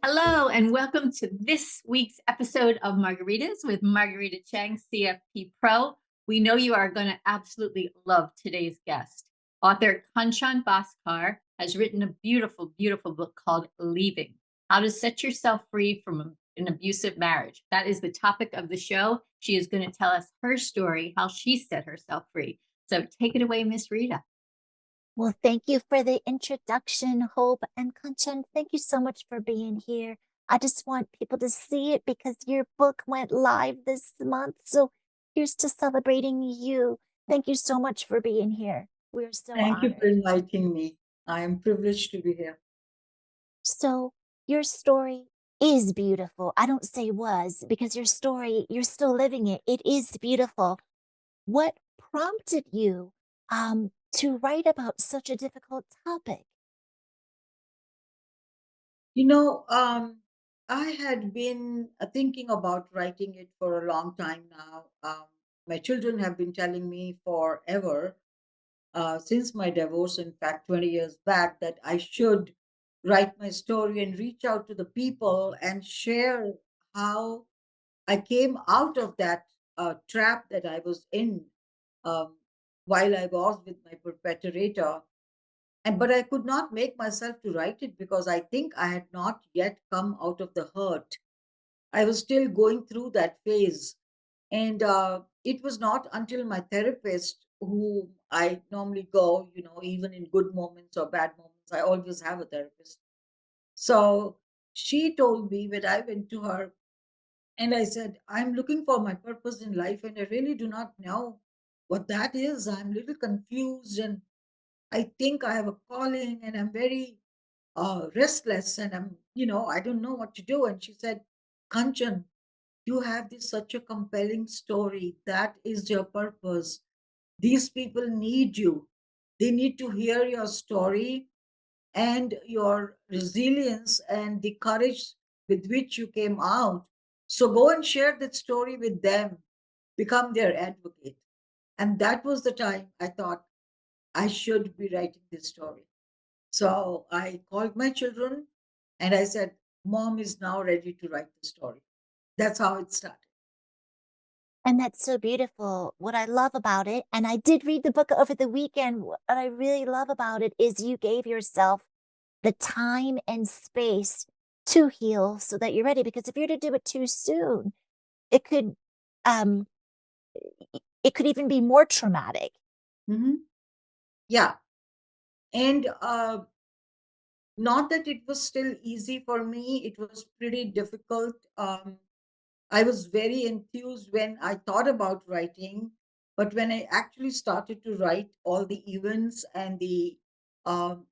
Hello, and welcome to this week's episode of Margaritas with Marguerita Cheng, CFP Pro. We know you are going to absolutely love today's guest. Author Kanchan Bhaskar has written a beautiful, beautiful book called Leaving: How to Set Yourself Free from an Abusive Marriage. That is the topic of the show. She is going to tell us her story, how she set herself free. So take it away, Miss Rita. Well, thank you for the introduction, Hope and Kanchan. Thank you so much for being here. I just want people to see it because your book went live this month. So here's to celebrating you. Thank you so much for being here. We're so Thank you for honored. inviting me. I am privileged to be here. So your story is beautiful. I don't say was because your story, you're still living it. It is beautiful. What prompted you to write about such a difficult topic? You know, um, I had been thinking about writing it for a long time now. My children have been telling me forever, since my divorce, in fact, 20 years back, that I should write my story and reach out to the people and share how I came out of that trap that I was in um, while I was with my perpetrator. And but I could not make myself to write it because I think I had not yet come out of the hurt. I was still going through that phase. And it was not until my therapist, who I normally go, even in good moments or bad moments, I always have a therapist. So she told me when I went to her, and I said, I'm looking for my purpose in life, and I really do not know what that is. I'm a little confused, and I think I have a calling, and I'm very restless, and I don't know what to do. And she said, Kanchan, you have this such a compelling story. That is your purpose. These people need you. They need to hear your story and your resilience and the courage with which you came out. So go and share that story with them, become their advocate. And that was the time I thought I should be writing this story. So I called my children and I said, Mom is now ready to write the story. That's how it started. And that's so beautiful. What I love about it, and I did read the book over the weekend. What I really love about it is you gave yourself the time and space to heal so that you're ready. Because if you're to do it too soon, it could um it could even be more traumatic. Hmm. Yeah. And not that it was still easy for me, it was pretty difficult. I was very enthused when I thought about writing, but when I actually started to write all the events and the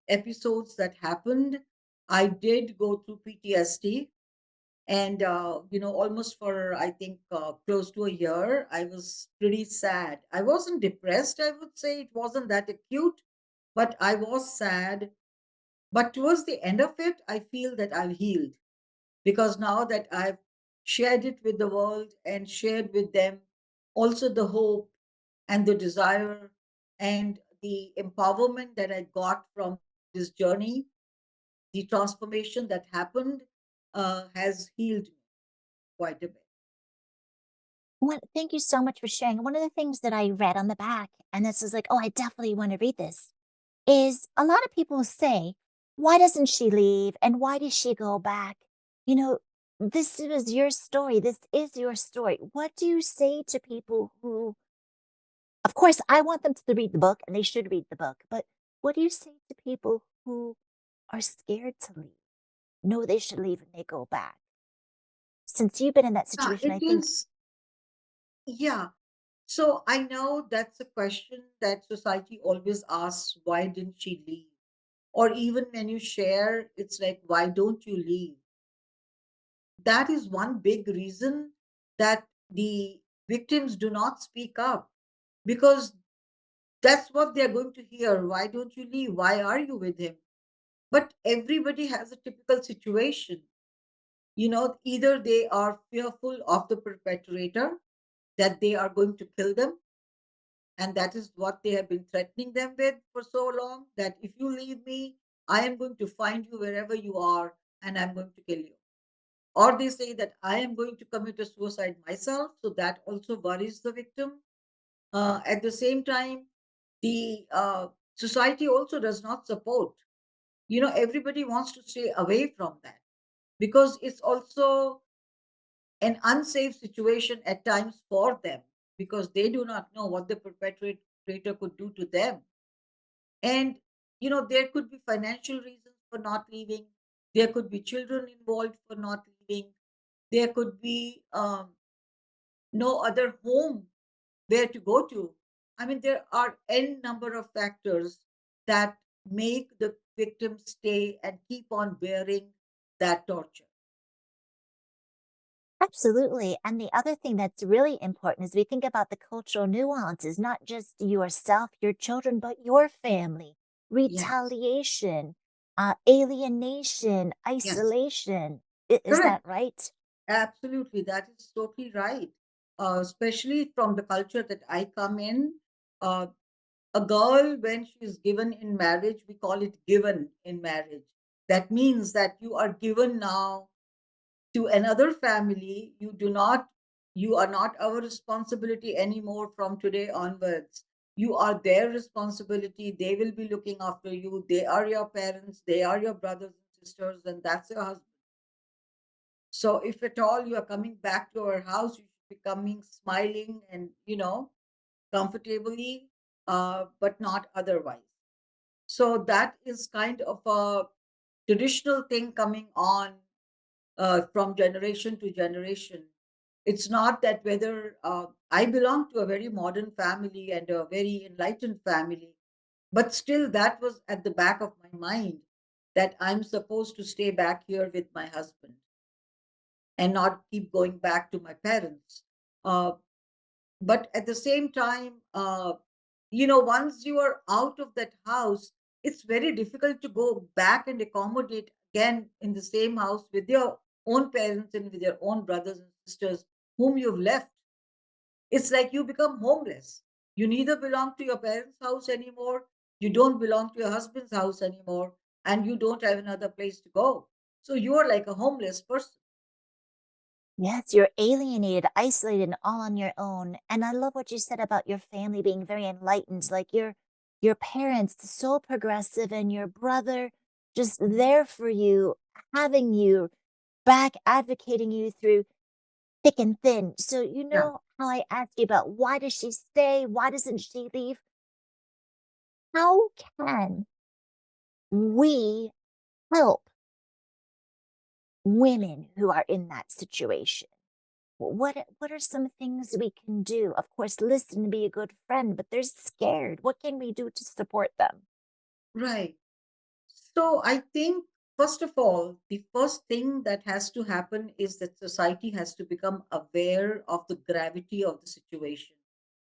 episodes that happened, I did go through PTSD. And, almost for, I think, close to a year, I was pretty sad. I wasn't depressed, I would say. It wasn't that acute, but I was sad. But towards the end of it, I feel that I've healed because now that I've shared it with the world and shared with them also the hope and the desire and the empowerment that I got from this journey, the transformation that happened has healed me quite a bit. Thank you so much for sharing. One of the things that I read on the back, and this is like, oh, I definitely want to read this, is a lot of people say, why doesn't she leave? And why does she go back? You know, this was your story. This is your story. What do you say to people who, of course, I want them to read the book and they should read the book, but what do you say to people who are scared to leave, know they should leave and they go back? Since you've been in that situation, It I think, is, yeah. So I know that's a question that society always asks, why didn't she leave? Or even when you share, it's like, why don't you leave? That is one big reason that the victims do not speak up, because that's what they're going to hear. Why don't you leave? Why are you with him? But everybody has a typical situation. Either they are fearful of the perpetrator, that they are going to kill them, and that is what they have been threatening them with for so long, that if you leave me, I am going to find you wherever you are and I'm going to kill you. or they say that I am going to commit a suicide myself. So that also worries the victim. At the same time, the society also does not support. Everybody wants to stay away from that because it's also an unsafe situation at times for them, because they do not know what the perpetrator could do to them. And there could be financial reasons for not leaving, there could be children involved for not leaving, there could be no other home where to go to. I mean, there are n number of factors that make the victim stay and keep on bearing that torture. Absolutely. And the other thing that's really important is we think about the cultural nuances, not just yourself, your children, but your family, Yes, retaliation, alienation, yes, isolation. Is correct. that right? Absolutely, that is totally right. Especially from the culture that I come in, uh, a girl, when she is given in marriage, we call it given in marriage. That means that you are given now to another family. You are not our responsibility anymore from today onwards. You are their responsibility. They will be looking after you. They are your parents, they are your brothers and sisters, and that's your husband. So if at all you are coming back to our house, you should be coming smiling and comfortably, but not otherwise. So that is kind of a traditional thing coming on from generation to generation. It's not that whether I belong to a very modern family and a very enlightened family, but still that was at the back of my mind, that I'm supposed to stay back here with my husband and not keep going back to my parents. Uh, but at the same time, once you are out of that house, it's very difficult to go back and accommodate again in the same house with your own parents and with your own brothers and sisters whom you've left. It's like you become homeless. You neither belong to your parents' house anymore, you don't belong to your husband's house anymore, and you don't have another place to go. So you are like a homeless person. Yes, you're alienated, isolated, and all on your own. And I love what you said about your family being very enlightened, like your parents so progressive and your brother just there for you, having you back, advocating you through thick and thin. So you Yeah, know how I asked you about why does she stay? Why doesn't she leave? How can we help women who are in that situation? What are some things we can do? Of course, listen and be a good friend, but they're scared. What can we do to support them? right. So I think, first of all, the first thing that has to happen is that society has to become aware of the gravity of the situation.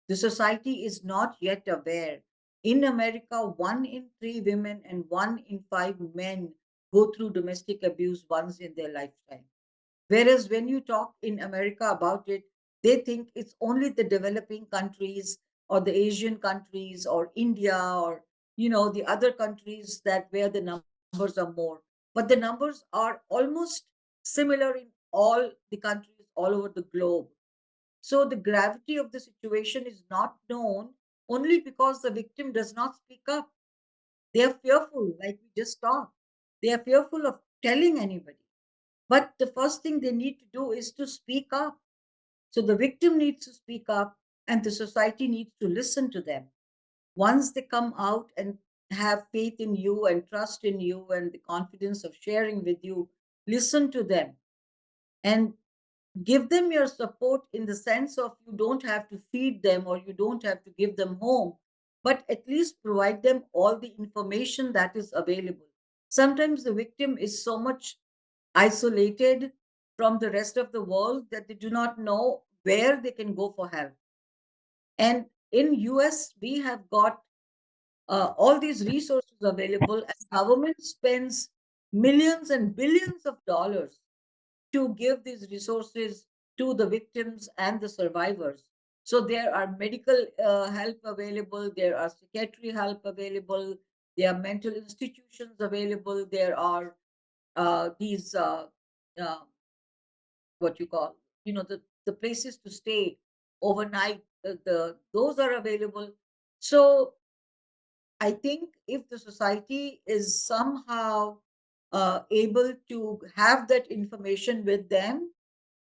The society is not yet aware. In America, 1 in 3 women and 1 in 5 men go through domestic abuse once in their lifetime. Whereas when you talk in America about it, they think it's only the developing countries or the Asian countries or India or the other countries that where the numbers are more. But the numbers are almost similar in all the countries all over the globe. So the gravity of the situation is not known only because the victim does not speak up. They are fearful, like we just talked. They are fearful of telling anybody. But the first thing they need to do is to speak up. So the victim needs to speak up, and the society needs to listen to them. Once they come out and have faith in you and trust in you and the confidence of sharing with you, listen to them and give them your support, in the sense of you don't have to feed them or you don't have to give them home, but at least provide them all the information that is available. Sometimes the victim is so much isolated from the rest of the world that they do not know where they can go for help. And in US, we have got all these resources available, and government spends millions and billions of dollars to give these resources to the victims and the survivors. So there are medical help available, there are psychiatry help available, there are mental institutions available, there are these what you call, the places to stay overnight, those are available. So I think if the society is somehow able to have that information with them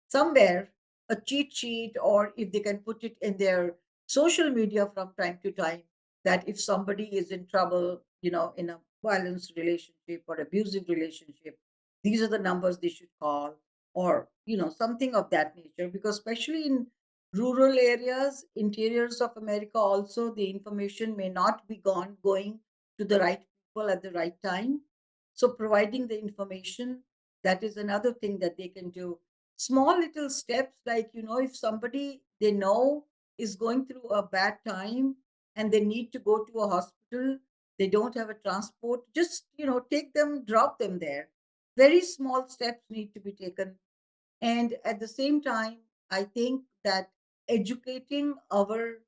somewhere, a cheat sheet, or if they can put it in their social media from time to time, that if somebody is in trouble, in a violence relationship or abusive relationship, these are the numbers they should call, or something of that nature. Because especially in rural areas, interiors of America, also the information may not be going to the right people at the right time. So providing the information, that is another thing that they can do. Small little steps, like if somebody they know is going through a bad time and they need to go to a hospital, they don't have a transport, just take them, drop them there. Very small steps need to be taken. And at the same time, I think that educating our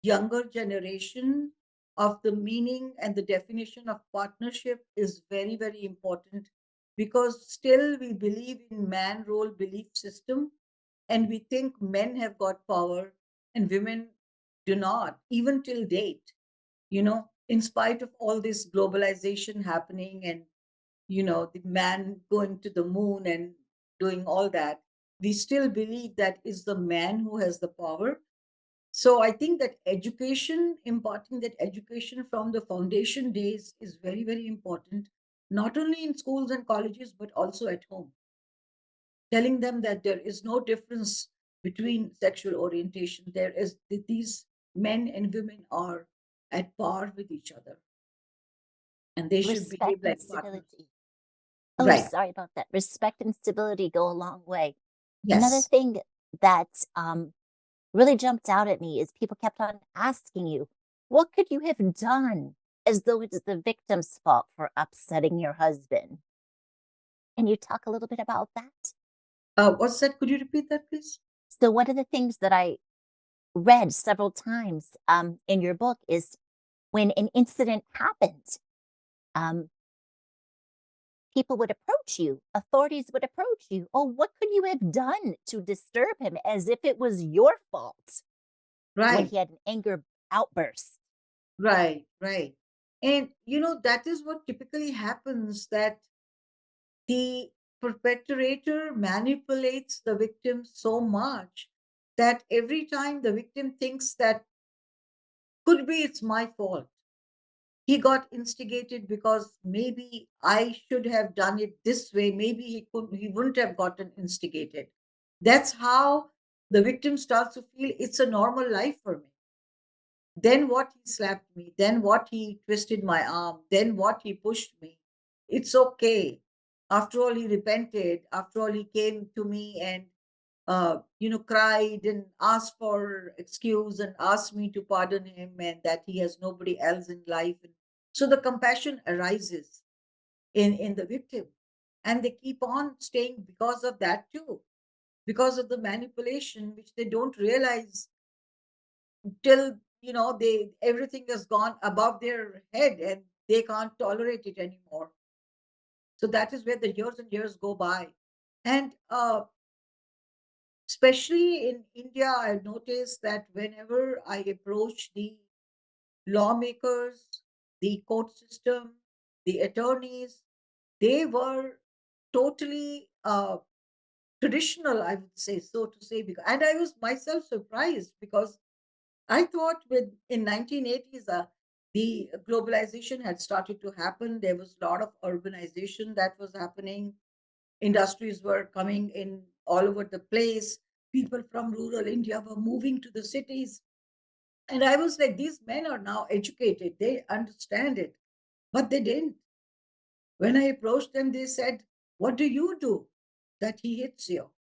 younger generation of the meaning and the definition of partnership is very, very important, because still we believe in man role belief system, and we think men have got power and women do not, even till date. In spite of all this globalization happening, and the man going to the moon and doing all that, we still believe that it's the man who has the power. So I think that education, imparting that education from the foundation days, is very, very important, not only in schools and colleges, but also at home. Telling them that there is no difference between sexual orientation. There is, these men and women are at par with each other, and they should Respect behave and like partners. stability. Oh, Right. sorry about that. Respect and stability go a long way. Another Yes. thing that really jumped out at me is people kept on asking you, what could you have done? As though it's the victim's fault for upsetting your husband. Can you talk a little bit about that? What's that? Could you repeat that, please? So, one of the things that I read several times in your book is when an incident happened, um, people would approach you, authorities would approach you. Oh, what could you have done to disturb him, as if it was your fault when Right. he had an anger outburst? Right. Right. And that is what typically happens, that the perpetrator manipulates the victim so much that every time the victim thinks that could be it's my fault, he got instigated, because maybe I should have done it this way, maybe he wouldn't have gotten instigated. That's how the victim starts to feel it's a normal life for me. Then what, he slapped me, then what, he twisted my arm, then what, he pushed me. It's okay. After all, he repented. After all, he came to me and cried and asked for excuse and asked me to pardon him, and that he has nobody else in life. And so the compassion arises in the victim, and they keep on staying because of that too, because of the manipulation, which they don't realize till they, everything has gone above their head and they can't tolerate it anymore. So that is where the years and years go by. And especially in India, I've noticed that whenever I approach the lawmakers, the court system, the attorneys, they were totally traditional, I would say, so to say. And I was myself surprised, because I thought with in 1980s, the globalization had started to happen. There was a lot of urbanization that was happening. Industries were coming in all over the place. People from rural India were moving to the cities. And I was like, these men are now educated. They understand it. But they didn't. When I approached them, they said, what do you do that he hits you?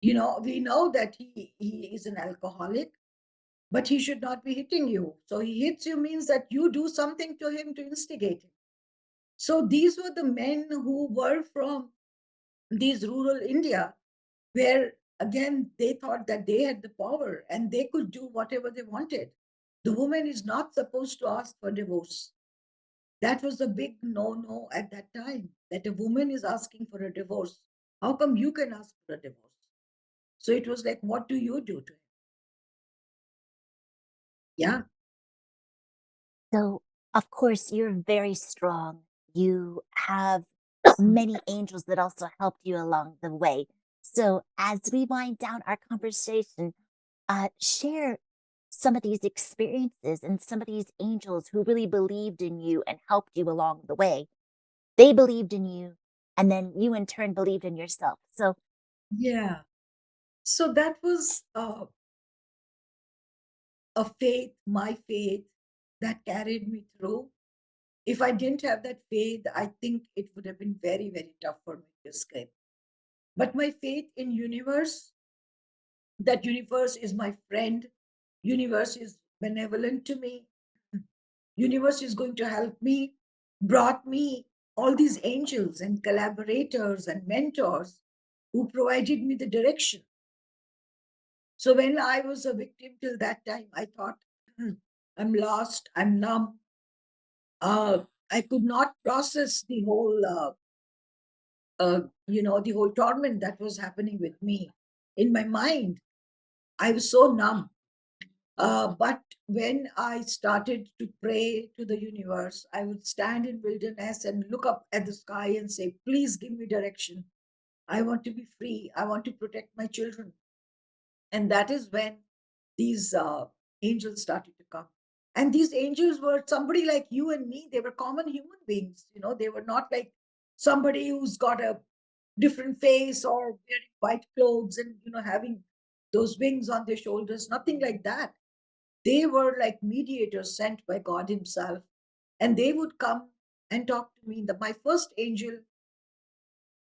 We know that he is an alcoholic, but he should not be hitting you. So he hits you means that you do something to him to instigate him. So these were the men who were from these rural India, where again they thought that they had the power and they could do whatever they wanted. The woman is not supposed to ask for divorce. That was a big no-no at that time, that a woman is asking for a divorce. How come you can ask for a divorce? So it was like, what do you do to him? Yeah. So, of course, you're very strong. You have many angels that also helped you along the way. So, as we wind down our conversation, share some of these experiences and some of these angels who really believed in you and helped you along the way. They believed in you, and then you in turn believed in yourself. So, Yeah. So that was a faith, my faith, that carried me through. If I didn't have that faith, I think it would have been very, very tough for me to escape. But my faith in universe, that universe is my friend, universe is benevolent to me, universe is going to help me, brought me all these angels and collaborators and mentors who provided me the direction. So when I was a victim till that time, I thought, I'm lost, I'm numb. I could not process the whole, the whole torment that was happening with me in my mind. I was so numb. But when I started to pray to the universe, I would stand in wilderness and look up at the sky and say, please give me direction. I want to be free. I want to protect my children. And that is when these angels started to come. And these angels were somebody like you and me. They were common human beings. They were not like somebody who's got a different face or wearing white clothes and having those wings on their shoulders. Nothing like that. They were like mediators sent by God Himself, and they would come and talk to me. My first angel,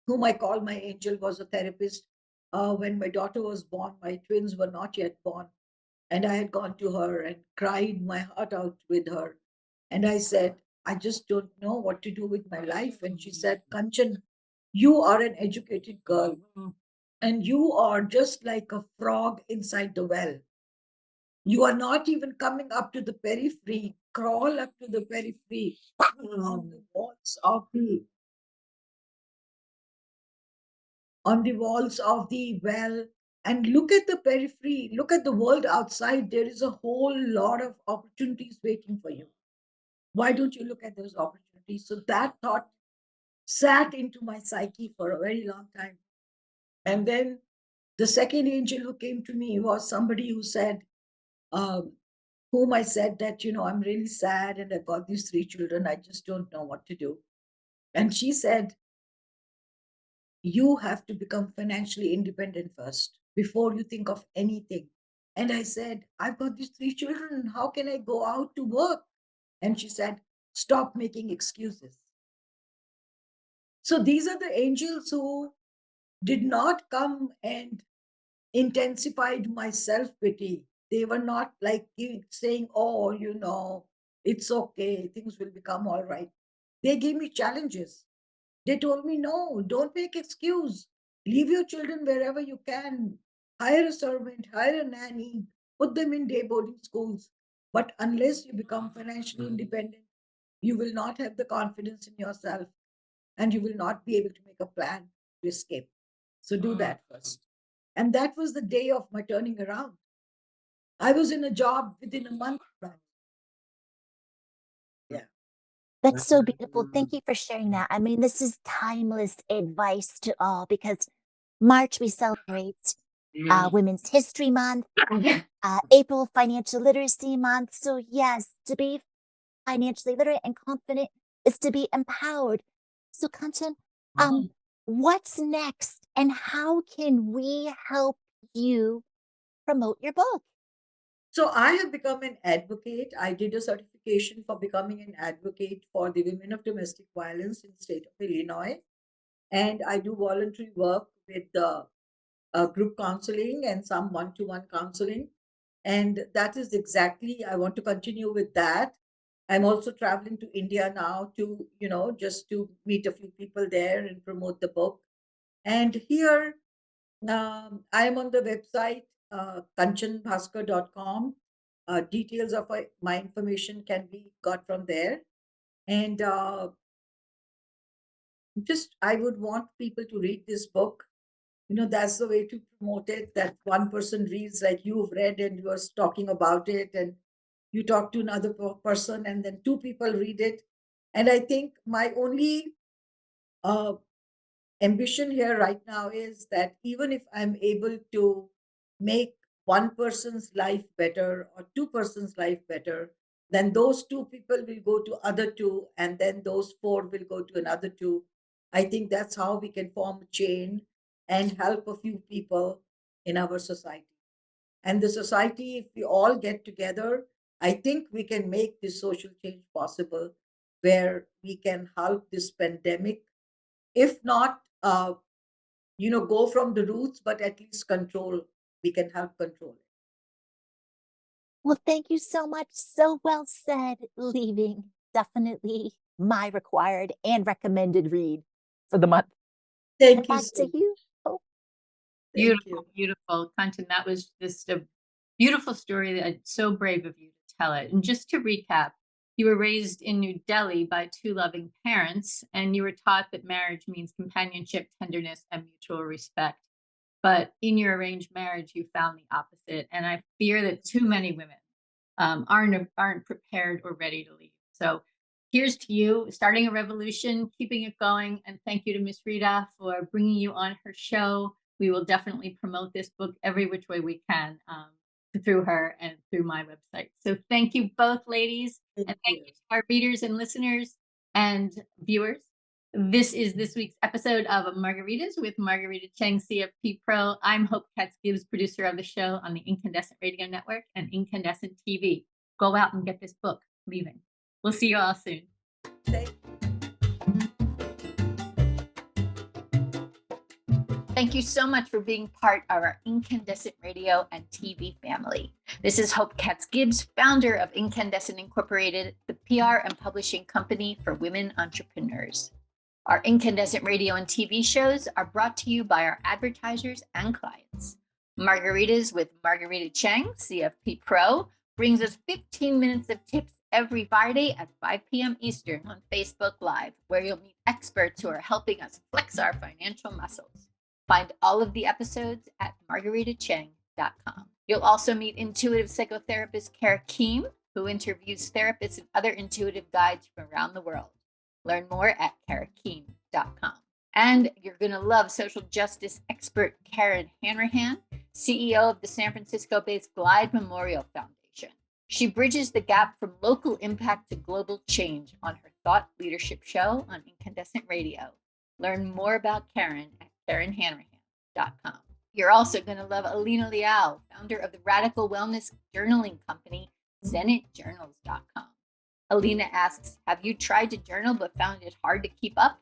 whom I call my angel, was a therapist. When my daughter was born, my twins were not yet born, and I had gone to her and cried my heart out with her. And I said, I just don't know what to do with my life. And she said, Kanchan, you are an educated girl, and you are just like a frog inside the well. You are not even coming up to the periphery. Crawl up to the periphery on the walls of the well, and look at the periphery. Look at the world outside. There is a whole lot of opportunities waiting for you. Why don't you look at those opportunities? So that thought sat into my psyche for a very long time. And then the second angel who came to me was somebody who said, um, whom I said that, I'm really sad and I've got these three children. I just don't know what to do. And she said, you have to become financially independent first before you think of anything. And I said, I've got these three children. How can I go out to work? And she said, stop making excuses. So these are the angels who did not come and intensified my self pity. They were not like saying, oh, it's okay, things will become all right. They gave me challenges. They told me, no, don't make excuse. Leave your children wherever you can. Hire a servant, hire a nanny, put them in day boarding schools. But unless you become financially independent, you will not have the confidence in yourself and you will not be able to make a plan to escape. So do that first. And that was the day of my turning around. I was in a job within a month. Yeah. that's so beautiful. Thank you for sharing that. I mean, this is timeless advice to all because March we celebrate Women's History Month, April Financial Literacy Month. So, yes, to be financially literate and confident is to be empowered. So, Kanchan, what's next and how can we help you promote your book? So I have become an advocate. I did a certification for becoming an advocate for the women of domestic violence in the state of Illinois. And I do voluntary work with the group counseling and some one-to-one counseling. And that is exactly, I want to continue with that. I'm also traveling to India now to, just to meet a few people there and promote the book. And here, I am on the website, kanchanbhaskar.com. Details of my information can be got from there. And I would want people to read this book. That's the way to promote it, that one person reads, like you've read and you're talking about it, and you talk to another person, and then two people read it. And I think my only uh, ambition here right now is that even if I'm able to make one person's life better or two persons' life better, then those two people will go to other two, and then those four will go to another two. I think that's how we can form a chain and help a few people in our society. And the society, if we all get together, I think we can make this social change possible, where we can help this pandemic, if not go from the roots, but at least control. We can help control it. Well, thank you so much. So well said. Leaving. Definitely my required and recommended read for the month. Thank you Back so to much. you. Oh, Thank Beautiful, you. beautiful. Kanchan, that was just a beautiful story. That it's so brave of you to tell it. And just to recap, you were raised in New Delhi by two loving parents, and you were taught that marriage means companionship, tenderness, and mutual respect. But in your arranged marriage, you found the opposite. And I fear that too many women aren't prepared or ready to leave. So here's to you, starting a revolution, keeping it going. And thank you to Miss Rita for bringing you on her show. We will definitely promote this book every which way we can, through her and through my website. So thank you both, ladies. Thank And thank you. you to our readers and listeners and viewers. This is this week's episode of Margaritas with Marguerita Cheng, CFP Pro. I'm Hope Katz-Gibbs, producer of the show on the Incandescent Radio Network and Incandescent TV. Go out and get this book, Leaving. We'll see you all soon. Thank Thank you so much for being part of our Incandescent Radio and TV family. This is Hope Katz-Gibbs, founder of Incandescent Incorporated, the PR and publishing company for women entrepreneurs. Our Incandescent Radio and TV shows are brought to you by our advertisers and clients. Margaritas with Marguerita Cheng, CFP Pro, brings us 15 minutes of tips every Friday at 5 p.m. Eastern on Facebook Live, where you'll meet experts who are helping us flex our financial muscles. Find all of the episodes at margaritacheng.com. You'll also meet intuitive psychotherapist Kara Keem, who interviews therapists and other intuitive guides from around the world. Learn more at karakeem.com. And you're going to love social justice expert Karen Hanrahan, CEO of the San Francisco-based Glide Memorial Foundation. She bridges the gap from local impact to global change on her thought leadership show on Incandescent Radio. Learn more about Karen at karenhanrahan.com. You're also going to love Alina Liao, founder of the radical wellness journaling company, zenitjournals.com. Alina asks, have you tried to journal but found it hard to keep up?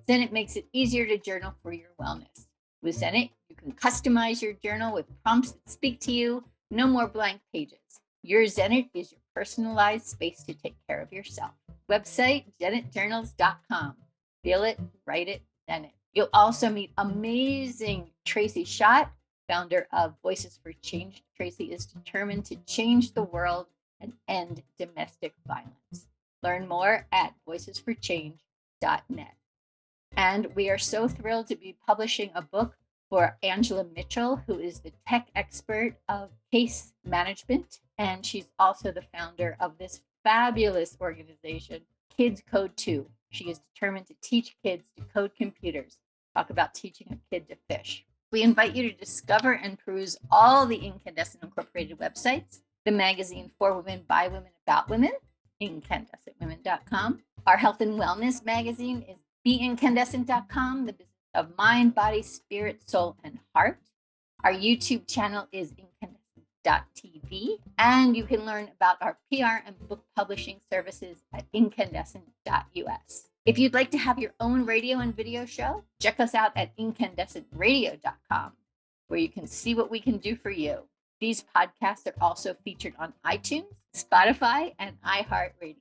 Zenit makes it easier to journal for your wellness. With Zenit, you can customize your journal with prompts that speak to you. No more blank pages. Your Zenit is your personalized space to take care of yourself. Website, zenitjournals.com. Feel it, write it, Zenit. You'll also meet amazing Tracy Schott, founder of Voices for Change. Tracy is determined to change the world and end domestic violence. Learn more at voicesforchange.net. And we are so thrilled to be publishing a book for Angela Mitchell, who is the tech expert of case management. And she's also the founder of this fabulous organization, Kids Code 2. She is determined to teach kids to code computers. Talk about teaching a kid to fish. We invite you to discover and peruse all the Incandescent Incorporated websites, the magazine for women, by women, about women, incandescentwomen.com. Our health and wellness magazine is beincandescent.com, the business of mind, body, spirit, soul, and heart. Our YouTube channel is incandescent.tv, and you can learn about our PR and book publishing services at incandescent.us. If you'd like to have your own radio and video show, check us out at incandescentradio.com, where you can see what we can do for you. These podcasts are also featured on iTunes, Spotify, and iHeartRadio.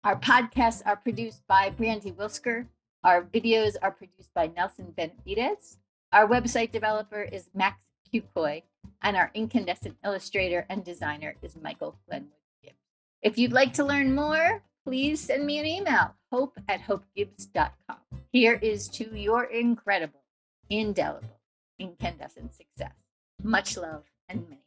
Our podcasts are produced by Brandy Wilsker. Our videos are produced by Nelson Benavides. Our website developer is Max Cucoy, and our incandescent illustrator and designer is Michael Glenwood Gibbs. If you'd like to learn more, please send me an email, hope@hopegibbs.com. Here is to your incredible, indelible, incandescent success. Much love and many